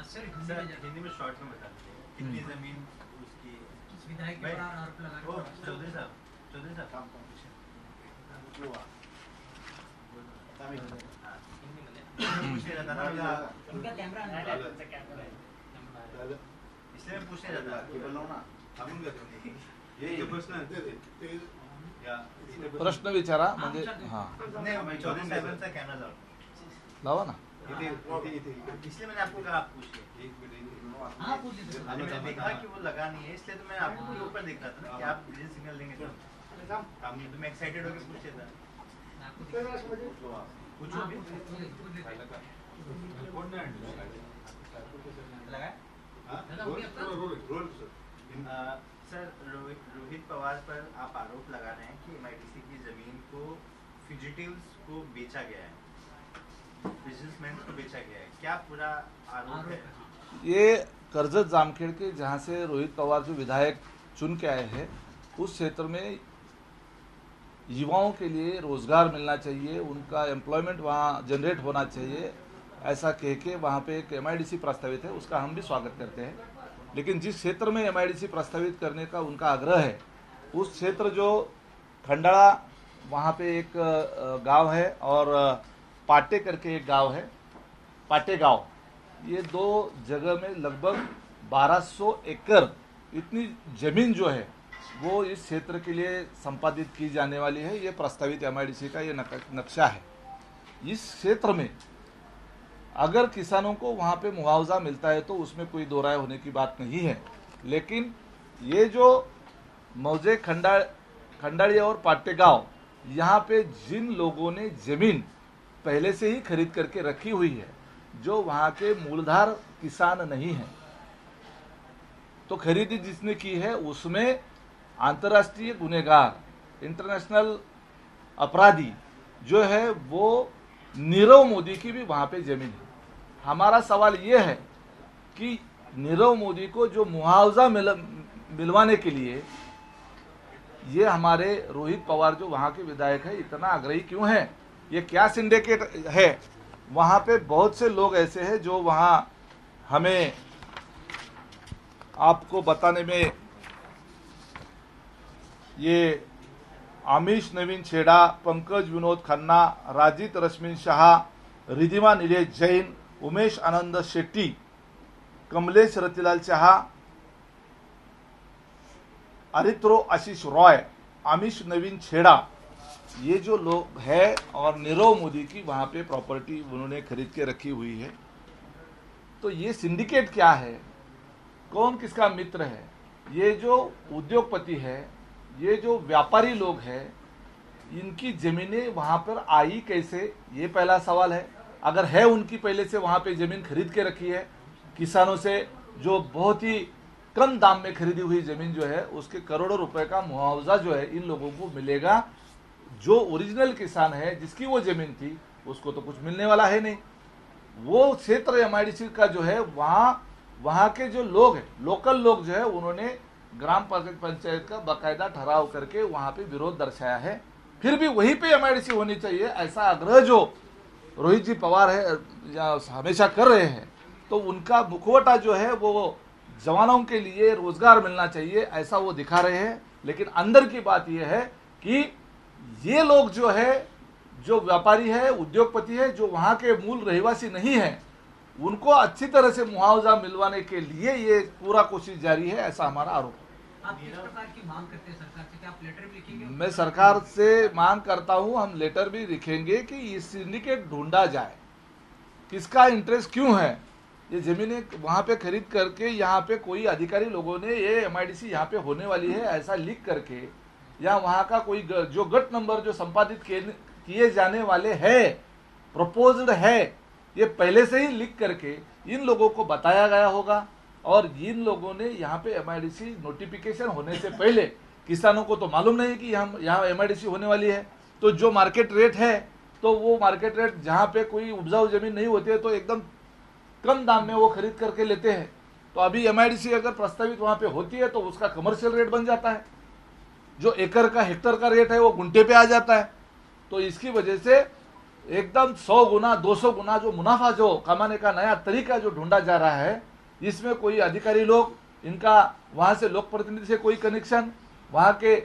Sir Hindi में शॉर्ट में बता दीजिए कितनी जमीन उसकी विधायक के ऊपर आरोप लगा रहे हैं चौधरी साहब काम पूछने रहता था इनका कैमरा इसलिए मैं पूछने रहता कि बोलो ना आपण ये प्रश्न प्रश्न विचारा म्हणजे हा नहीं चौधरी साहेबांचा कॅमेरा लावा ना. इसलिए मैंने आपको कहा आप पूछिए मैंने देखा कि वो लगा नहीं है, इसलिए तो मैं आपको ऊपर देख रहा था ना कि आप ग्रीन सिग्नल देंगे तो मैं एक्साइटेड होकर पूछ लेता. पूछो भी सर, रोहित पवार पर आप आरोप लगा रहे हैं कि एमआईडीसी की जमीन को फ्यूजिटिव्स को बेचा गया है, बिजनेसमैन को बेचा गया है. क्या पूरा आरोप है? ये कर्जत जामखेड़ के जहाँ से रोहित पवार जो विधायक चुन के आए हैं उस क्षेत्र में युवाओं के लिए रोजगार मिलना चाहिए, उनका एम्प्लॉयमेंट वहाँ जनरेट होना चाहिए, ऐसा कह के वहाँ पे एक एमआईडीसी प्रस्तावित है, उसका हम भी स्वागत करते हैं. लेकिन जिस क्षेत्र में एमआईडीसी प्रस्तावित करने का उनका आग्रह है उस क्षेत्र जो खंडाला वहाँ पे एक गांव है और पाटे करके एक गांव है, पाटे गांव, ये दो जगह में लगभग 1200 एकड़ इतनी ज़मीन जो है वो इस क्षेत्र के लिए संपादित की जाने वाली है। ये प्रस्तावित एमआईडीसी का ये नक्शा है। इस क्षेत्र में अगर किसानों को वहाँ पे मुआवजा मिलता है तो उसमें कोई दो राय होने की बात नहीं है, लेकिन ये जो मौजे खंडाड़ी और पाटेगांव, यहाँ पे जिन लोगों ने ज़मीन पहले से ही खरीद करके रखी हुई है, जो वहाँ के मूलधार किसान नहीं हैं, तो खरीदी जिसने की है उसमें अंतर्राष्ट्रीय गुनहगार, इंटरनेशनल अपराधी जो है वो नीरव मोदी की भी वहाँ पे ज़मीन है। हमारा सवाल ये है कि नीरव मोदी को जो मुआवजा मिलवाने के लिए ये हमारे रोहित पवार जो वहाँ के विधायक है इतना आग्रही क्यों है? ये क्या सिंडिकेट है? वहाँ पे बहुत से लोग ऐसे हैं जो वहाँ हमें आपको बताने में, ये आमिष नवीन छेड़ा, पंकज विनोद खन्ना, राजित रश्मिन शाह, रिधिमा नीलेश जैन, उमेश आनंद शेट्टी, कमलेश रतिलाल शाह, अरित्रो आशीष रॉय, आमिष नवीन छेड़ा, ये जो लोग हैं और नीरव मोदी की वहाँ पे प्रॉपर्टी उन्होंने खरीद के रखी हुई है। तो ये सिंडिकेट क्या है? कौन किसका मित्र है? ये जो उद्योगपति है, ये जो व्यापारी लोग हैं, इनकी जमीनें वहाँ पर आई कैसे? ये पहला सवाल है। अगर है उनकी पहले से वहाँ पे जमीन खरीद के रखी है किसानों से, जो बहुत ही कम दाम में खरीदी हुई जमीन जो है उसके करोड़ों रुपए का मुआवजा जो है इन लोगों को मिलेगा। जो ओरिजिनल किसान है जिसकी वो जमीन थी उसको तो कुछ मिलने वाला है नहीं। वो क्षेत्र एमआईडीसी का जो है वहाँ के जो लोग हैं, लोकल लोग जो है, उन्होंने ग्राम पंचायत का बाकायदा ठहराव करके वहाँ पे विरोध दर्शाया है। फिर भी वहीं पे एमआईडीसी होनी चाहिए ऐसा आग्रह जो रोहित जी पवार है या हमेशा कर रहे हैं, तो उनका मुखवटा जो है वो जवानों के लिए रोजगार मिलना चाहिए ऐसा वो दिखा रहे हैं। लेकिन अंदर की बात यह है कि ये लोग जो है, जो व्यापारी है, उद्योगपति है, जो वहाँ के मूल रहवासी नहीं है, उनको अच्छी तरह से मुआवजा मिलवाने के लिए ये पूरा कोशिश जारी है, ऐसा हमारा आरोप है। आप किस प्रकार की मांग करते हैं सरकार से? क्या आप लेटर भी लिखेंगे? मैं सरकार से मांग करता हूं, हम लेटर भी लिखेंगे कि ये सिंडिकेट ढूंढा जाए, किसका इंटरेस्ट क्यों है। ये जमीनें वहां पे खरीद करके यहाँ पे कोई अधिकारी लोगों ने ये एमआईडीसी यहाँ पे होने वाली है ऐसा लिख करके, या वहाँ का कोई जो गट नंबर जो संपादित किए जाने वाले है, प्रपोज्ड है, ये पहले से ही लिख करके इन लोगों को बताया गया होगा। और इन लोगों ने यहाँ पे एमआईडीसी नोटिफिकेशन होने से पहले, किसानों को तो मालूम नहीं कि यहाँ एमआईडीसी होने वाली है, तो जो मार्केट रेट है, तो वो मार्केट रेट जहाँ पे कोई उपजाऊ जमीन नहीं होती है तो एकदम कम दाम में वो खरीद करके लेते हैं। तो अभी एमआईडीसी अगर प्रस्तावित वहाँ पे होती है तो उसका कमर्शियल रेट बन जाता है, जो एकड़ का, हेक्टर का रेट है वो गुंठे पे आ जाता है। तो इसकी वजह से एकदम 100 गुना 200 गुना जो मुनाफा जो कमाने का नया तरीका जो ढूंढा जा रहा है, इसमें कोई अधिकारी लोग, इनका वहाँ से लोक प्रतिनिधि से कोई कनेक्शन, वहाँ के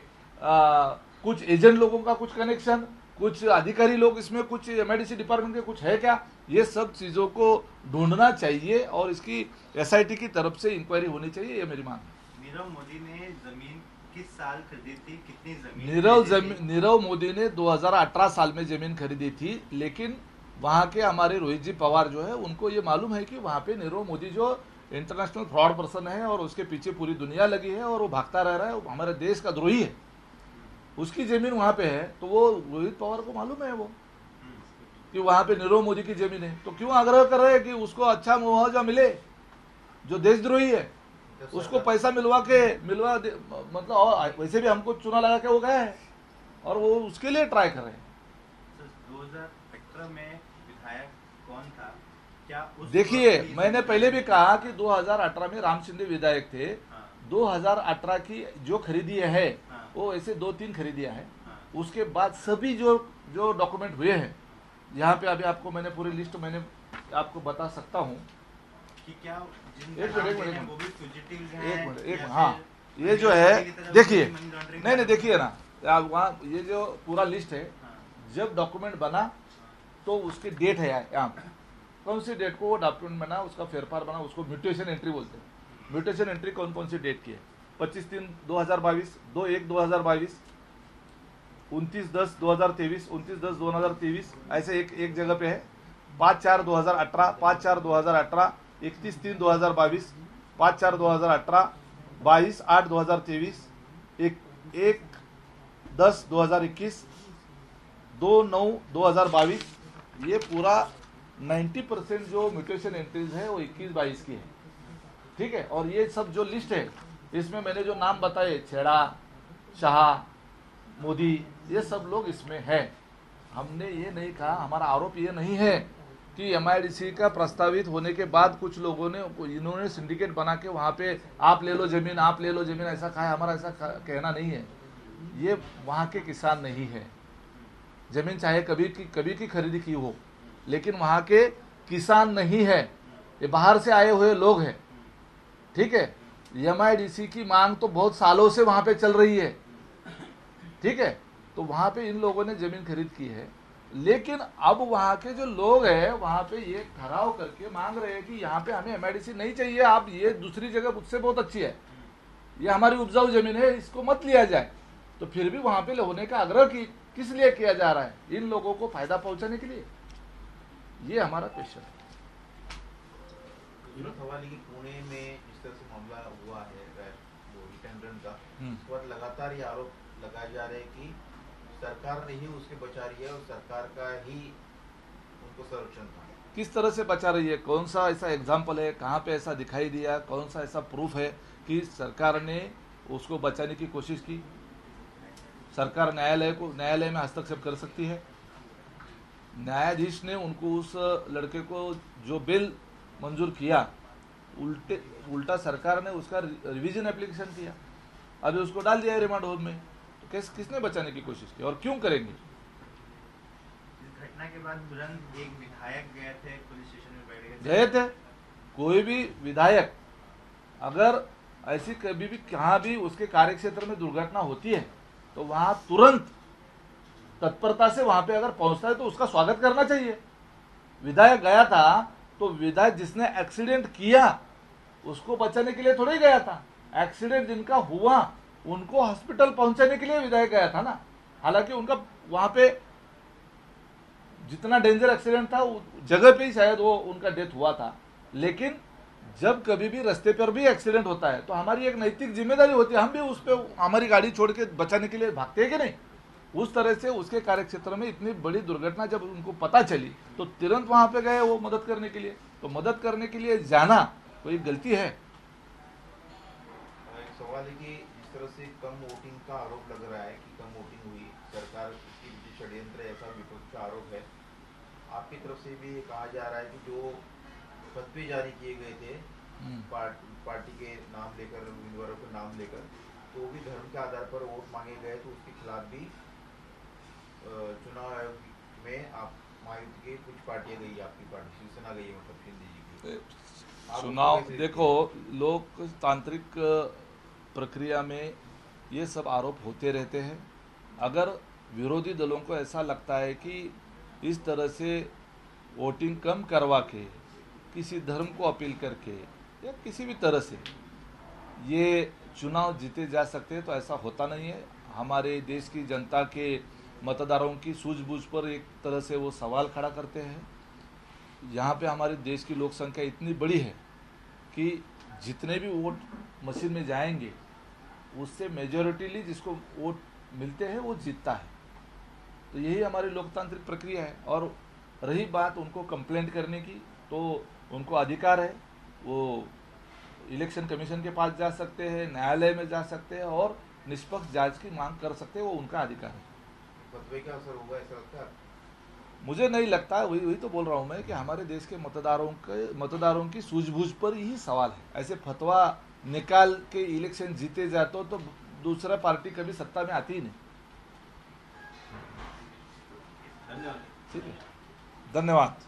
कुछ एजेंट लोगों का कुछ कनेक्शन, कुछ अधिकारी लोग इसमें, कुछ एमआईडीसी डिपार्टमेंट के कुछ है क्या, ये सब चीज़ों को ढूंढना चाहिए और इसकी एसआईटी की तरफ से इंक्वायरी होनी चाहिए, ये मेरी मांग है। नीरव मोदी ने जमीन किस साल खरीदी थी? कितनी जमीन? नीरव मोदी ने 2018 साल में जमीन खरीदी थी, लेकिन वहाँ के हमारे रोहित जी पवार जो है उनको ये मालूम है कि वहाँ पे नीरव मोदी जो इंटरनेशनल फ्रॉड पर्सन है और उसके पीछे पूरी दुनिया लगी है और वो भागता रह रहा है, वो हमारे देश का द्रोही है, उसकी जमीन वहाँ पे है। तो वो रोहित पवार को मालूम है वो कि वहाँ पे नीरव मोदी की जमीन है, तो क्यों आग्रह कर रहे हैं कि उसको अच्छा मुआवजा मिले? जो देशद्रोही है उसको पैसा मिलवा मतलब, और वैसे भी हमको चुना लगा के वो गए हैं और वो उसके लिए ट्राई कर रहे हैं। 2018 में विधायक कौन था? क्या उस देखिए, मैंने पहले भी कहा कि 2018 में राम शिंदे विधायक थे। 2018 की जो खरीदी है वो ऐसे 2-3 खरीदियां हैं। उसके बाद सभी जो डॉक्यूमेंट हुए हैं, यहाँ पे अभी आपको मैंने पूरी लिस्ट मैंने आपको बता सकता हूँ कि क्या एक मिनट वो भी fugitives हैं एक या हाँ, फिर ये जो है की तरफ देखिए, money laundering नहीं देखिए ना, वहाँ ये जो पूरा लिस्ट है, जब डॉक्यूमेंट बना तो उसकी डेट है यहाँ पे, कौन सी डेट को वो डॉक्यूमेंट बना, उसका फेरफार बना, उसको म्यूटेशन एंट्री बोलते हैं। म्यूटेशन एंट्री कौन कौन सी डेट की है, 25/3/2022, 2/1/2022, 29/10/2023, 29/10/2023, ऐसे एक जगह पे है। 5/4/2018, 5/4/2018, 31/3/2022, 5/4/2018, 22/8/2023, 1/10/2021, 2/9/2022। ये पूरा 90% जो म्यूटेशन एंट्रीज है वो 21-22 की है, ठीक है। और ये सब जो लिस्ट है इसमें मैंने जो नाम बताए, छेड़ा, शाह, मोदी, ये सब लोग इसमें है। हमने ये नहीं कहा, हमारा आरोप ये नहीं है कि एमआईडीसी का प्रस्तावित होने के बाद कुछ लोगों ने, इन्होंने सिंडिकेट बना के वहाँ पे आप ले लो जमीन, आप ले लो जमीन, ऐसा कहा है। हमारा ऐसा कहना नहीं है। ये वहाँ के किसान नहीं है। जमीन चाहे कभी की खरीदी की हो, लेकिन वहाँ के किसान नहीं है, ये बाहर से आए हुए लोग हैं, ठीक है। एमआईडीसी की मांग तो बहुत सालों से वहाँ पे चल रही है, ठीक है। तो वहाँ पे इन लोगों ने जमीन खरीद की है, लेकिन अब वहाँ के जो लोग हैं वहाँ पे ये ठहराव करके मांग रहे हैं कि यहाँ पे हमें एमआईडीसी नहीं चाहिए, आप ये दूसरी जगह मुझसे बहुत अच्छी है, ये हमारी उपजाऊ जमीन है, इसको मत लिया जाए। तो फिर भी वहाँ पे होने का आग्रह किस लिए किया जा रहा है? इन लोगों को फायदा पहुंचाने के लिए। ये हमारा क्वेश्चन है। सवाल है कि पुणे में इस तरह से मामला हुआ है वो हिट एंड रन का, इस पर लगातार ये आरोप लगाए जा रहे हैं कि सरकार नहीं उसके बचा रही है और सरकार का ही उनको संरक्षण था। किस तरह से बचा रही है? कौन सा ऐसा एग्जाम्पल है? कहाँ पे ऐसा दिखाई दिया? कौन सा ऐसा प्रूफ है कि सरकार ने उसको बचाने की कोशिश की? सरकार न्यायालय में हस्तक्षेप कर सकती है। न्यायाधीश ने उनको, उस लड़के को जो बेल मंजूर किया, उल्टा सरकार ने उसका रिवीजन एप्लीकेशन किया, अभी उसको डाल दिया है रिमांड होम में। तो किसने बचाने की कोशिश की और क्यों करेंगे? इस घटना के बाद तुरंत एक विधायक गए थे पुलिस स्टेशन में, बैठ गए थे। कोई भी विधायक अगर ऐसी कभी भी कहाँ भी उसके कार्यक्षेत्र में दुर्घटना होती है तो वहां तुरंत तत्परता से वहां पे अगर पहुंचता है तो उसका स्वागत करना चाहिए। विधायक गया था तो विधायक जिसने एक्सीडेंट किया उसको बचाने के लिए थोड़ा ही गया था। एक्सीडेंट जिनका हुआ उनको हॉस्पिटल पहुंचाने के लिए विधायक गया था ना। हालांकि उनका वहां पे जितना डेंजर एक्सीडेंट था जगह पे ही शायद वो उनका डेथ हुआ था, लेकिन जब कभी भी रास्ते पर भी एक्सीडेंट होता है तो हमारी एक नैतिक जिम्मेदारी होती है, हम भी उस पर हमारी गाड़ी छोड़ के बचाने के लिए भागते हैं कि नहीं। उस तरह से उसके कार्यक्षेत्र में इतनी बड़ी दुर्घटना जब उनको पता चली तो तुरंत वहां पे गए वो मदद करने के लिए। तो मदद करने के लिए जाना कोई गलती है? एक सवाल है कि इस तरह से कम वोटिंग का आरोप लग रहा है कि कम वोटिंग हुई, सरकार की जो षड्यंत्र है ऐसा विपक्ष का आरोप है। आपकी तरफ से भी कहा जा रहा है कि जो फतवे जारी किए गए थे पार्टी के नाम लेकर, उम्मीदवारों के नाम लेकर, तो वो भी धर्म के आधार पर वोट मांगे गए, तो उसके खिलाफ भी चुनाव आयोग में आप महायुति की कुछ पार्टियां गई, आपकी पार्टी शिवसेना गई, मतलब शिंदे जी की चुनाव। देखो, लोकतांत्रिक प्रक्रिया में ये सब आरोप होते रहते हैं। अगर विरोधी दलों को ऐसा लगता है कि इस तरह से वोटिंग कम करवा के किसी धर्म को अपील करके या किसी भी तरह से ये चुनाव जीते जा सकते हैं, तो ऐसा होता नहीं है। हमारे देश की जनता के मतदारों की सूझबूझ पर एक तरह से वो सवाल खड़ा करते हैं। यहाँ पे हमारे देश की लोक संख्या इतनी बड़ी है कि जितने भी वोट मशीन में जाएंगे उससे मेजॉरिटीली जिसको वोट मिलते हैं वो जीतता है। तो यही हमारी लोकतांत्रिक प्रक्रिया है। और रही बात उनको कंप्लेंट करने की, तो उनको अधिकार है, वो इलेक्शन कमीशन के पास जा सकते हैं, न्यायालय में जा सकते हैं और निष्पक्ष जांच की मांग कर सकते हैं, वो उनका अधिकार है। फतवे का असर होगा ऐसा लगता है? मुझे नहीं लगता। वही तो बोल रहा हूँ मैं कि हमारे देश के मतदारों की सूझबूझ पर ही सवाल है। ऐसे फतवा निकाल के इलेक्शन जीते जाते तो दूसरा पार्टी कभी सत्ता में आती ही नहीं। धन्यवाद। ठीक है, धन्यवाद।